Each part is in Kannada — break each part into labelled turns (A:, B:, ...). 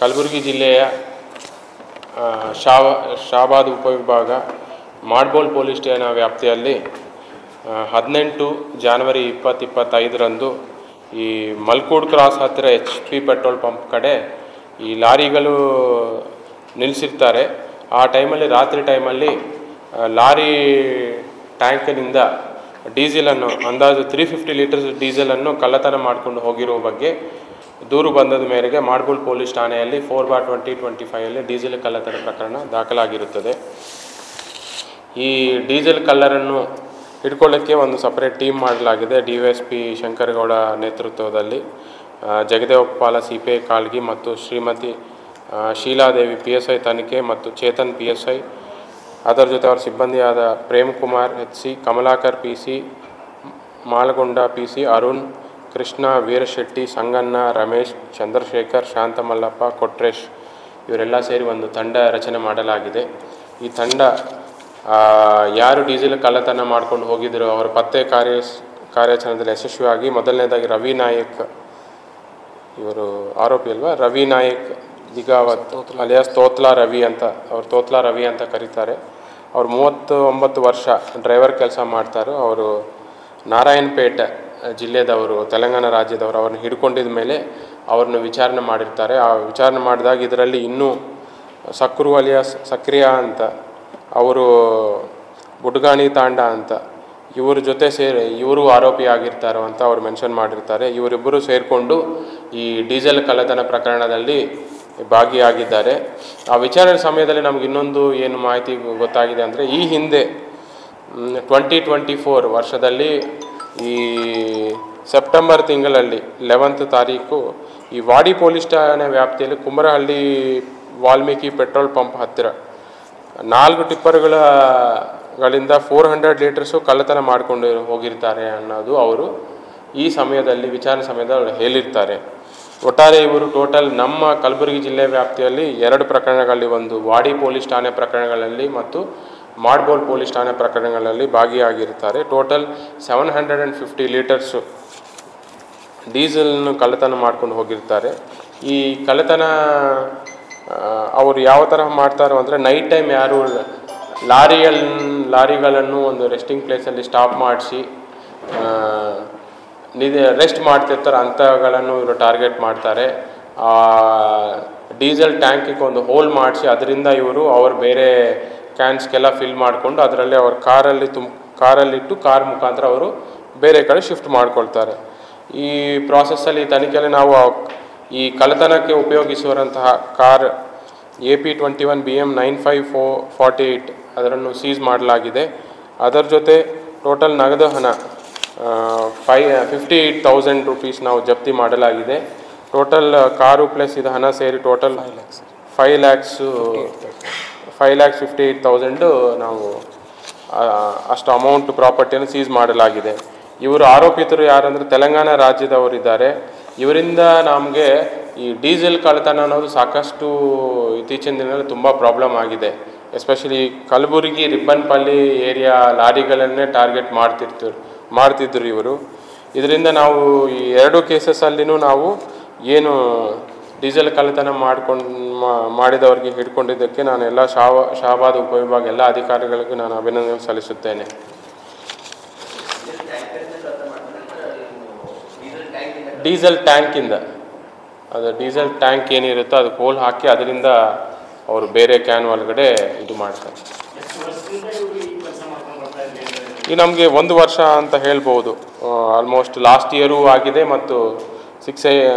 A: ಕಲಬುರಗಿ ಜಿಲ್ಲೆಯ ಶಾಬಾದ್ ಉಪವಿಭಾಗ ಮಾಡ್ಬೋಲ್ ಪೊಲೀಸ್ ಠಾಣಾ ವ್ಯಾಪ್ತಿಯಲ್ಲಿ 18 ಜನವರಿ 2025ರಂದು ಈ ಮಲ್ಕೂಡ್ ಕ್ರಾಸ್ ಹತ್ತಿರ HP ಪೆಟ್ರೋಲ್ ಪಂಪ್ ಕಡೆ ಈ ಲಾರಿಗಳು ನಿಲ್ಲಿಸಿರ್ತಾರೆ. ಆ ಟೈಮಲ್ಲಿ ರಾತ್ರಿ ಟೈಮಲ್ಲಿ ಲಾರಿ ಟ್ಯಾಂಕಿನಿಂದ ಡೀಸೆಲನ್ನು ಅಂದಾಜು 350 ಲೀಟರ್ಸ್ ಡೀಸೆಲನ್ನು ಕಳ್ಳತನ ಮಾಡಿಕೊಂಡು ಹೋಗಿರುವ ಬಗ್ಗೆ ದೂರು ಬಂದದ ಮೇರೆಗೆ ಮಾಡ್ಬೋಲ್ ಪೊಲೀಸ್ ಠಾಣೆಯಲ್ಲಿ 4/2025 ಡೀಸೆಲ್ ಕಳ್ಳತನ ಪ್ರಕರಣ ದಾಖಲಾಗಿರುತ್ತದೆ. ಈ ಡೀಸೆಲ್ ಕಳ್ಳರನ್ನು ಹಿಡ್ಕೊಳ್ಳೋಕ್ಕೆ ಒಂದು ಸಪರೇಟ್ ಟೀಮ್ ಮಾಡಲಾಗಿದೆ. DYSP ಶಂಕರಗೌಡ ನೇತೃತ್ವದಲ್ಲಿ ಜಗದೇವಪಾಲ CPI ಕಾಳ್ಗಿ ಮತ್ತು ಶ್ರೀಮತಿ ಶೀಲಾದೇವಿ PSI ತನಿಖೆ ಮತ್ತು ಚೇತನ್ PSI, ಅದರ ಜೊತೆ ಅವರ ಸಿಬ್ಬಂದಿಯಾದ Prem Kumar HC, Kamalakar PC, ಮಾಲಗೊಂಡ PC, Arun, Krishna, Veerashetty, Sanganna, Ramesh, Chandrashekhar, ಶಾಂತಮಲ್ಲಪ್ಪ, Kotresh ಇವರೆಲ್ಲ ಸೇರಿ ಒಂದು ತಂಡ ರಚನೆ ಮಾಡಲಾಗಿದೆ. ಈ ತಂಡ ಯಾರು ಡೀಸೆಲ್ ಕಳ್ಳತನ ಮಾಡ್ಕೊಂಡು ಹೋಗಿದ್ರು ಅವರ ಪತ್ತೆ ಕಾರ್ಯಾಚರಣೆಯಲ್ಲಿ ಯಶಸ್ವಿಯಾಗಿ ಮೊದಲನೇದಾಗಿ ರವಿ ನಾಯಕ್, ಇವರು ಆರೋಪಿ ಅಲ್ವಾ, ರವಿ ನಾಯಕ್ ದಿಗಾವತ್ ಅಲಿಯಾಸ್ ತೋತ್ಲಾ ರವಿ ಅಂತ, ಅವ್ರು ತೋತ್ಲಾ ರವಿ ಅಂತ ಕರೀತಾರೆ. ಅವ್ರು 39 ವರ್ಷ ಡ್ರೈವರ್ ಕೆಲಸ ಮಾಡ್ತಾರೆ. ಅವರು ನಾರಾಯಣಪೇಟೆ ಜಿಲ್ಲೆದವರು, ತೆಲಂಗಾಣ ರಾಜ್ಯದವರು. ಅವ್ರನ್ನ ಹಿಡ್ಕೊಂಡಿದ ಮೇಲೆ ಅವ್ರನ್ನ ವಿಚಾರಣೆ ಮಾಡಿರ್ತಾರೆ. ಆ ವಿಚಾರಣೆ ಮಾಡಿದಾಗ ಇದರಲ್ಲಿ ಇನ್ನೂ ಸಕ್ರು ಅಲಿಯಾಸ್ ಸಕ್ರಿಯಾ ಅಂತ, ಅವರು ಬುಡ್ಗಾಣಿ ತಾಂಡ ಅಂತ, ಇವ್ರ ಜೊತೆ ಇವರು ಆರೋಪಿ ಆಗಿರ್ತಾರೋ ಅಂತ ಅವ್ರು ಮೆನ್ಷನ್ ಮಾಡಿರ್ತಾರೆ. ಇವರಿಬ್ಬರು ಸೇರಿಕೊಂಡು ಈ ಡೀಸೆಲ್ ಕಳ್ಳತನ ಪ್ರಕರಣದಲ್ಲಿ ಭಾಗಿಯಾಗಿದ್ದಾರೆ. ಆ ವಿಚಾರಣೆ ಸಮಯದಲ್ಲಿ ನಮ್ಗೆ ಇನ್ನೊಂದು ಏನು ಮಾಹಿತಿ ಗೊತ್ತಾಗಿದೆ ಅಂದರೆ, ಈ ಹಿಂದೆ 2024 ವರ್ಷದಲ್ಲಿ ಈ ಸೆಪ್ಟೆಂಬರ್ ತಿಂಗಳಲ್ಲಿ 11th ತಾರೀಕು ಈ ವಾಡಿ ಪೊಲೀಸ್ ಠಾಣೆ ವ್ಯಾಪ್ತಿಯಲ್ಲಿ ಕುಂಬರಹಳ್ಳಿ ವಾಲ್ಮೀಕಿ ಪೆಟ್ರೋಲ್ ಪಂಪ್ ಹತ್ತಿರ 4 ಟಿಪ್ಪರ್ಗಳಿಂದ 400 ಲೀಟರ್ಸು ಕಳ್ಳತನ ಮಾಡಿಕೊಂಡು ಹೋಗಿರ್ತಾರೆ ಅನ್ನೋದು ಅವರು ಈ ಸಮಯದಲ್ಲಿ ವಿಚಾರಣೆ ಸಮಯದಲ್ಲಿ ಹೇಳಿರ್ತಾರೆ. ಒಟ್ಟಾರೆ ಇವರು ಟೋಟಲ್ ನಮ್ಮ ಕಲಬುರಗಿ ಜಿಲ್ಲೆ ವ್ಯಾಪ್ತಿಯಲ್ಲಿ 2 ಪ್ರಕರಣಗಳಲ್ಲಿ, ಒಂದು ವಾಡಿ ಪೊಲೀಸ್ ಠಾಣೆ ಪ್ರಕರಣಗಳಲ್ಲಿ ಮತ್ತು ಮಾಡ್ಬೋಲ್ ಪೊಲೀಸ್ ಠಾಣೆ ಪ್ರಕರಣಗಳಲ್ಲಿ ಭಾಗಿಯಾಗಿರ್ತಾರೆ. ಟೋಟಲ್ 750 ಲೀಟರ್ಸು ಡೀಸೆಲ್ನು ಕಳ್ಳತನ ಮಾಡ್ಕೊಂಡು ಹೋಗಿರ್ತಾರೆ. ಈ ಕಳ್ಳತನ ಅವರು ಯಾವ ತರಹ ಮಾಡ್ತಾರೋ ಅಂದರೆ, ನೈಟ್ ಟೈಮ್ ಯಾರು ಲಾರಿಗಳನ್ನು ಒಂದು ರೆಸ್ಟಿಂಗ್ ಪ್ಲೇಸಲ್ಲಿ ಸ್ಟಾಪ್ ಮಾಡಿಸಿ ರೆಸ್ಟ್ ಮಾಡ್ತಿರ್ತಾರೆ ಅಂಥಗಳನ್ನು ಇವರು ಟಾರ್ಗೆಟ್ ಮಾಡ್ತಾರೆ. ಡೀಸೆಲ್ ಟ್ಯಾಂಕಿಗೆ ಒಂದು ಹೋಲ್ ಮಾಡಿಸಿ ಅದರಿಂದ ಇವರು ಅವ್ರು ಬೇರೆ ಕ್ಯಾನ್ಸ್ಗೆಲ್ಲ ಫಿಲ್ ಮಾಡಿಕೊಂಡು ಅದರಲ್ಲಿ ಅವ್ರ ಕಾರಲ್ಲಿಟ್ಟು ಕಾರ್ ಮುಖಾಂತರ ಅವರು ಬೇರೆ ಕಡೆ ಶಿಫ್ಟ್ ಮಾಡ್ಕೊಳ್ತಾರೆ. ಈ ಪ್ರಾಸೆಸ್ಸಲ್ಲಿ ತನಿಖೆಯಲ್ಲಿ ನಾವು ಈ ಕಳ್ಳತನಕ್ಕೆ ಉಪಯೋಗಿಸುವಂತಹ ಕಾರ್ AP21 BM 9548 ಅದನ್ನು ಸೀಸ್ ಮಾಡಲಾಗಿದೆ. ಅದರ ಜೊತೆ ಟೋಟಲ್ ನಗದು ಹಣ 58,000 ರೂಪೀಸ್ ನಾವು ಜಪ್ತಿ ಮಾಡಲಾಗಿದೆ. ಟೋಟಲ್ ಕಾರು ಪ್ಲಸ್ ಇದು ಹಣ ಸೇರಿ ಟೋಟಲ್ 5,58,000 ನಾವು ಅಷ್ಟು ಅಮೌಂಟ್ ಪ್ರಾಪರ್ಟಿಯನ್ನು ಸೀಸ್ ಮಾಡಲಾಗಿದೆ. ಇವರು ಆರೋಪಿತರು ಯಾರಂದರೆ ತೆಲಂಗಾಣ ರಾಜ್ಯದವರಿದ್ದಾರೆ. ಇವರಿಂದ ನಮಗೆ ಈ ಡೀಸೆಲ್ ಕಳ್ಳತನ ಅನ್ನೋದು ಸಾಕಷ್ಟು ಇತ್ತೀಚಿನ ದಿನಗಳಲ್ಲಿ ತುಂಬ ಪ್ರಾಬ್ಲಮ್ ಆಗಿದೆ. ಎಸ್ಪೆಷಲಿ ಕಲಬುರಗಿ ರಿಬ್ಬನ್ಪಲ್ಲಿ ಏರಿಯಾ ಲಾರಿಗಳನ್ನೇ ಟಾರ್ಗೆಟ್ ಮಾಡ್ತಿದ್ರು ಇವರು. ಇದರಿಂದ ನಾವು ಈ 2 ಕೇಸಸ್ಸಲ್ಲಿನೂ ನಾವು ಏನು ಡೀಸೆಲ್ ಕಳ್ಳತನ ಮಾಡಿದವರಿಗೆ ಹಿಡ್ಕೊಂಡಿದ್ದಕ್ಕೆ ನಾನು ಎಲ್ಲ ಶಾಬಾದ್ ಉಪವಿಭಾಗ ಎಲ್ಲ ಅಧಿಕಾರಿಗಳಿಗೂ ನಾನು ಅಭಿನಂದನೆ ಸಲ್ಲಿಸುತ್ತೇನೆ. ಡೀಸೆಲ್ ಟ್ಯಾಂಕಿಂದ, ಅದು ಡೀಸೆಲ್ ಟ್ಯಾಂಕ್ ಏನಿರುತ್ತೋ ಅದಕ್ಕೆ ಹೋಲ್ ಹಾಕಿ ಅದರಿಂದ ಅವರು ಬೇರೆ ಕ್ಯಾನ್ ಒಳಗಡೆ ಇದು ಮಾಡ್ತಾರೆ. ಈ ನಮಗೆ 1 ವರ್ಷ ಅಂತ ಹೇಳ್ಬೋದು. ಆಲ್ಮೋಸ್ಟ್ ಲಾಸ್ಟ್ ಇಯರೂ ಆಗಿದೆ ಮತ್ತು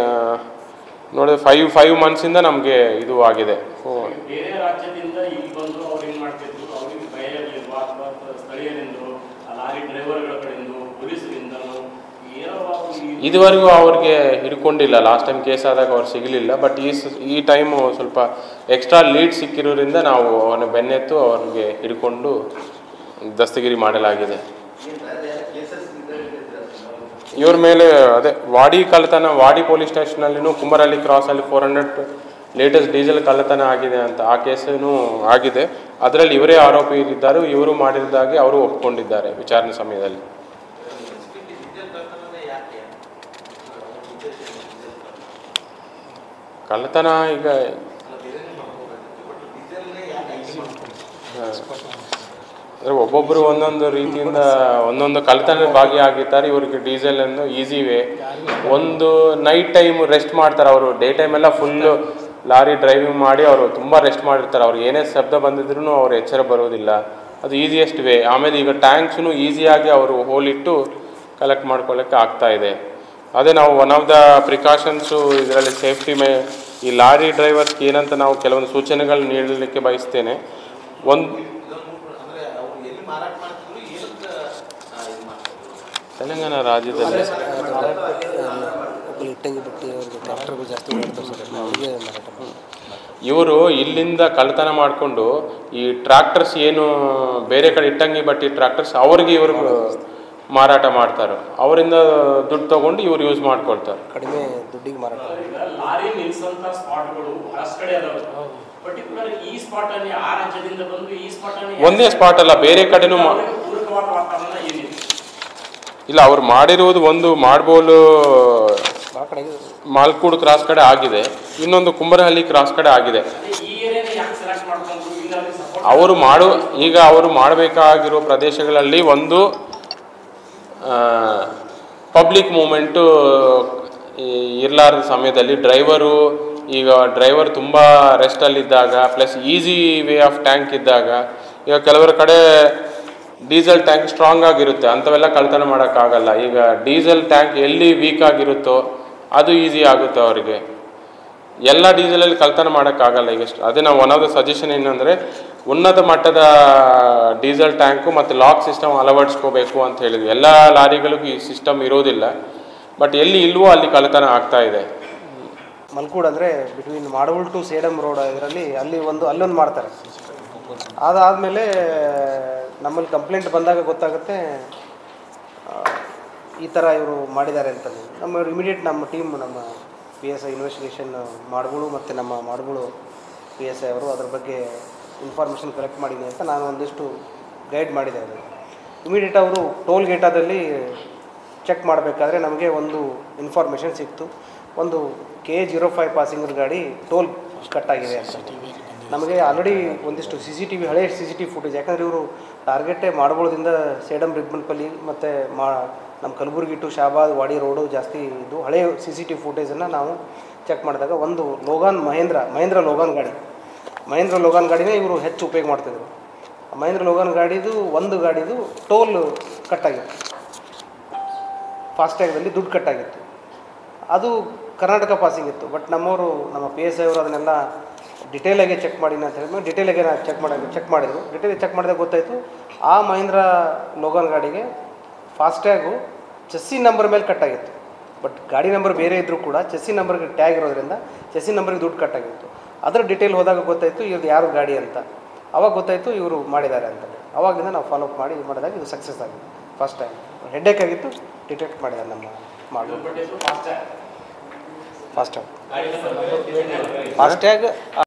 A: 5 ಮಂತ್ಸಿಂದ ನಮಗೆ ಇದು ಆಗಿದೆ. ಇದುವರೆಗೂ ಅವ್ರಿಗೆ ಹಿಡ್ಕೊಂಡಿಲ್ಲ. ಲಾಸ್ಟ್ ಟೈಮ್ ಕೇಸ್ ಆದಾಗ ಅವ್ರು ಸಿಗಲಿಲ್ಲ. ಬಟ್ ಈ ಟೈಮು ಸ್ವಲ್ಪ ಎಕ್ಸ್ಟ್ರಾ ಲೀಡ್ ಸಿಕ್ಕಿರೋದ್ರಿಂದ ನಾವು ಅವನ ಬೆನ್ನೆತ್ತು ಅವ್ರಿಗೆ ಹಿಡ್ಕೊಂಡು ದಸ್ತಗಿರಿ ಮಾಡಲಾಗಿದೆ. ಇವ್ರ ಮೇಲೆ ಅದೇ ವಾಡಿ ಕಳ್ಳತನ, ವಾಡಿ ಪೊಲೀಸ್ ಸ್ಟೇಷನಲ್ಲಿನೂ ಕುಂಬರಹಳ್ಳಿ ಕ್ರಾಸಲ್ಲಿ 400 ಲೀಟರ್ಸ್ ಡೀಸೆಲ್ ಕಳ್ಳತನ ಆಗಿದೆ ಅಂತ ಆ ಕೇಸೂ ಆಗಿದೆ. ಅದರಲ್ಲಿ ಇವರೇ ಆರೋಪಿ ಇದ್ದಾರೆ. ಇವರು ಮಾಡಿದ್ದಾಗಿ ಅವರು ಒಪ್ಕೊಂಡಿದ್ದಾರೆ ವಿಚಾರಣೆ ಸಮಯದಲ್ಲಿ. ಕಳ್ಳತನ ಈಗ ಅಂದರೆ ಒಬ್ಬೊಬ್ಬರು ಒಂದೊಂದು ರೀತಿಯಿಂದ ಒಂದೊಂದು ಕಳ್ಳತನ ಭಾಗಿಯಾಗಿರ್ತಾರೆ. ಇವ್ರಿಗೆ ಡೀಸೆಲ್ ಎಂದು ಈಸಿ ವೇ. ಒಂದು ನೈಟ್ ಟೈಮ್ ರೆಸ್ಟ್ ಮಾಡ್ತಾರೆ ಅವರು. ಡೇ ಟೈಮೆಲ್ಲ ಫುಲ್ಲು ಲಾರಿ ಡ್ರೈವಿಂಗ್ ಮಾಡಿ ಅವರು ತುಂಬ ರೆಸ್ಟ್ ಮಾಡಿರ್ತಾರೆ. ಅವ್ರು ಏನೇ ಶಬ್ದ ಬಂದಿದ್ರೂ ಅವ್ರು ಎಚ್ಚರ ಬರೋದಿಲ್ಲ. ಅದು ಈಸಿಯೆಸ್ಟ್ ವೇ. ಆಮೇಲೆ ಈಗ ಟ್ಯಾಂಕ್ಸ್ನು ಈಸಿಯಾಗಿ ಅವರು ಹೋಲಿಟ್ಟು ಕಲೆಕ್ಟ್ ಮಾಡ್ಕೊಳ್ಳೋಕ್ಕೆ ಆಗ್ತಾಯಿದೆ. ಅದೇ ನಾವು ಒನ್ ಆಫ್ ದ ಪ್ರಿಕಾಷನ್ಸು ಇದರಲ್ಲಿ ಸೇಫ್ಟಿ ಈ ಲಾರಿ ಡ್ರೈವರ್ಸ್ಗೆ ಏನಂತ ನಾವು ಕೆಲವೊಂದು ಸೂಚನೆಗಳು ನೀಡಲಿಕ್ಕೆ ಬಯಸ್ತೇನೆ. ಒಂದು ತೆಲಂಗಾಣ ರಾಜ್ಯದಲ್ಲಿ ಇವರು ಇಲ್ಲಿಂದ ಕಳ್ಳತನ ಮಾಡಿಕೊಂಡು ಈ ಟ್ರ್ಯಾಕ್ಟರ್ಸ್ ಏನು ಬೇರೆ ಕಡೆ ಇಟ್ಟಂಗಿ ಬಟ್ಟಿ ಟ್ರ್ಯಾಕ್ಟರ್ಸ್ ಅವ್ರಿಗೆ ಇವರು ಮಾರಾಟ ಮಾಡ್ತಾರೆ. ಅವರಿಂದ ದುಡ್ಡು ತಗೊಂಡು ಇವ್ರು ಯೂಸ್ ಮಾಡ್ಕೊಳ್ತಾರೆ.
B: ಕಡಿಮೆ ದುಡ್ಡಿಗೆ ಮಾರಾಟ.
C: ಲಾರಿ ನಿಲ್ಸಂತ ಸ್ಪಾಟ್ಗಳು ಬಹಳಷ್ಟು ಕಡೆ ಅದಾವೆ. ಪರ್ಟಿಕ್ಯುಲರ್ ಈ ಸ್ಪಾಟ್ ಅಲ್ಲಿ ಆ ರಾಜ್ಯದಿಂದ ಬಂದು ಈ ಸ್ಪಾಟ್ ಅಲ್ಲಿ
A: ಒಂದೇ ಸ್ಪಾಟ್ ಅಲ್ಲ, ಬೇರೆ ಕಡೆನೂ
C: ಪೂರಕವಾದ ವಾತಾವರಣ ಏನಿದೆ
A: ಇಲ್ಲ. ಅವ್ರು ಮಾಡಿರುವುದು ಒಂದು ಮಾಡ್ಬೋಲು ಮಾಲ್ಕೂಡ್ ಕ್ರಾಸ್ ಕಡೆ ಆಗಿದೆ, ಇನ್ನೊಂದು ಕುಂಬರಹಳ್ಳಿ ಕ್ರಾಸ್ ಕಡೆ ಆಗಿದೆ. ಅವರು ಈಗ ಅವರು ಮಾಡಬೇಕಾಗಿರೋ ಪ್ರದೇಶಗಳಲ್ಲಿ ಒಂದು ಪಬ್ಲಿಕ್ ಮೂಮೆಂಟು ಇರಲಾರದ ಸಮಯದಲ್ಲಿ ಡ್ರೈವರ್ ತುಂಬ ರೆಸ್ಟಲ್ಲಿದ್ದಾಗ plus easy way of tank ಇದ್ದಾಗ, ಈಗ ಕೆಲವರ ಕಡೆ ಡೀಸೆಲ್ ಟ್ಯಾಂಕ್ ಸ್ಟ್ರಾಂಗ್ ಆಗಿರುತ್ತೆ, ಅಂಥವೆಲ್ಲ ಕಳ್ಳತನ ಮಾಡೋಕ್ಕಾಗಲ್ಲ. ಈಗ ಡೀಸೆಲ್ ಟ್ಯಾಂಕ್ ಎಲ್ಲಿ ವೀಕ್ ಆಗಿರುತ್ತೋ ಅದು ಈಸಿ ಆಗುತ್ತೆ ಅವರಿಗೆ. ಎಲ್ಲ ಡೀಸೆಲಲ್ಲಿ ಕಳ್ಳತನ ಮಾಡೋಕ್ಕಾಗಲ್ಲ. ಈಗ ಅದೇ ನಾವು ಒನ್ ಆಫ್ ದ ಸಜೆಷನ್ ಏನಂದರೆ ಉನ್ನತ ಮಟ್ಟದ ಡೀಸೆಲ್ ಟ್ಯಾಂಕು ಮತ್ತು ಲಾಕ್ ಸಿಸ್ಟಮ್ ಅಳವಡಿಸ್ಕೋಬೇಕು ಅಂತ ಹೇಳಿದ್ವಿ. ಎಲ್ಲ ಲಾರಿಗಳಿಗೂ ಈ ಸಿಸ್ಟಮ್ ಇರೋದಿಲ್ಲ, ಬಟ್ ಎಲ್ಲಿ ಇಲ್ವೋ ಅಲ್ಲಿ ಕಳ್ಳತನ ಆಗ್ತಾ ಇದೆ.
B: ಮಲ್ಕೂಡ್ ಅಂದರೆ ಬಿಟ್ವೀನ್ ಮಾಡವಲ್ ಟು ಸೇಡಮ್ ರೋಡ್ ಇದರಲ್ಲಿ ಅಲ್ಲೊಂದು ಮಾಡ್ತಾರೆ. ಅದಾದಮೇಲೆ ನಮ್ಮಲ್ಲಿ ಕಂಪ್ಲೇಂಟ್ ಬಂದಾಗ ಗೊತ್ತಾಗುತ್ತೆ ಈ ಥರ ಇವರು ಮಾಡಿದ್ದಾರೆ ಅಂತಂದು. ಇಮಿಡಿಯೇಟ್ ನಮ್ಮ ಟೀಮ್, ನಮ್ಮ PSI ಇನ್ವೆಸ್ಟಿಗೇಷನ್ ಮಾಡ್ಗಳು ಮತ್ತು ನಮ್ಮ ಮಾಡ್ಗಳು PSI ಅವರು ಅದ್ರ ಬಗ್ಗೆ ಇನ್ಫಾರ್ಮೇಷನ್ ಕಲೆಕ್ಟ್ ಮಾಡಿದ್ದೀನಿ ಅಂತ ನಾನು ಒಂದಿಷ್ಟು ಗೈಡ್ ಮಾಡಿದೆ. ಅದು ಇಮಿಡಿಯೇಟ್ ಅವರು ಟೋಲ್ ಗೇಟಾದಲ್ಲಿ ಚೆಕ್ ಮಾಡಬೇಕಾದ್ರೆ ನಮಗೆ ಒಂದು ಇನ್ಫಾರ್ಮೇಷನ್ ಸಿಕ್ತು. ಒಂದು KA05 ಪಾಸಿಂಗರ್ ಗಾಡಿ ಟೋಲ್ ಕಟ್ಟಾಗಿದೆ ಅಂತ. ನಮಗೆ ಆಲ್ರೆಡಿ ಒಂದಿಷ್ಟು CCTV ಹಳೆ CCTV ಫುಟೇಜ್, ಯಾಕಂದರೆ ಇವರು ಟಾರ್ಗೆಟೇ ಮಾಡ್ಬೋದಿಂದ ಸೇಡಮ್ ರಿಬ್ಬನ್ಪಲ್ಲಿ ಮತ್ತು ನಮ್ಮ ಕಲಬುರಗಿ ಟು ಶಾಬಾದ್ ವಾಡಿ ರೋಡು ಜಾಸ್ತಿ ಇದು ಹಳೆ CCTV ಫುಟೇಜನ್ನು ನಾವು ಚೆಕ್ ಮಾಡಿದಾಗ ಒಂದು ಮಹೇಂದ್ರ ಲೋಗಾನ್ ಗಾಡಿನೇ ಇವರು ಹೆಚ್ಚು ಉಪಯೋಗ ಮಾಡ್ತಿದ್ರು. ಮಹೇಂದ್ರ ಲೋಗಾನ್ ಒಂದು ಗಾಡಿದು ಟೋಲ್ ಕಟ್ಟಾಗಿತ್ತು, ಫಾಸ್ಟ್ಯಾಗ್ದಲ್ಲಿ ದುಡ್ಡು ಕಟ್ಟಾಗಿತ್ತು. ಅದು ಕರ್ನಾಟಕ ಪಾಸಿಂಗ್ ಇತ್ತು. ಬಟ್ ನಮ್ಮ PSI ಅವರು ಅದನ್ನೆಲ್ಲ ಡಿಟೇಲಾಗೆ ಚೆಕ್ ಮಾಡಿನ ಅಂತ ಹೇಳಿದ್ಮೇಲೆ ಡಿಟೇಲಾಗೆ ಚೆಕ್ ಮಾಡಿದರು. ಚೆಕ್ ಮಾಡಿದಾಗ ಗೊತ್ತಾಯಿತು ಆ ಮಹೇಂದ್ರ ಲೋಗಾನ್ ಗಾಡಿಗೆ ಫಾಸ್ಟ್ಯಾಗು ಚೆಸ್ಸಿ ನಂಬರ್ ಮೇಲೆ ಕಟ್ಟಾಗಿತ್ತು. ಬಟ್ ಗಾಡಿ ನಂಬರ್ ಬೇರೆ ಇದ್ದರೂ ಕೂಡ ಚೆಸ್ಸಿ ನಂಬರ್ಗೆ ಟ್ಯಾಗ್ ಇರೋದ್ರಿಂದ ಚೆಸ್ಸಿ ನಂಬರ್ಗೆ ದುಡ್ಡು ಕಟ್ಟಾಗಿತ್ತು. ಅದರ ಡಿಟೇಲ್ ಹೋದಾಗ ಗೊತ್ತಾಯಿತು ಇವ್ರದ್ದು ಯಾರು ಗಾಡಿ ಅಂತ. ಅವಾಗ ಗೊತ್ತಾಯಿತು ಇವರು ಮಾಡಿದ್ದಾರೆ ಅಂತ. ಅವಾಗಿಂದ ನಾವು ಫಾಲೋಅಪ್ ಮಾಡಿದಾಗ ಇದು ಸಕ್ಸಸ್ ಆಗಿದೆ. ಫಸ್ಟ್ ಟೈಮ್ ಹೆಡ್ಡೇಕ್ ಆಗಿತ್ತು, ಡಿಟೆಕ್ಟ್ ಮಾಡಿದ್ದಾರೆ ನಮ್ಮ ಮಾಡಲು ಫಾಸ್ಟ್ಯಾಗ್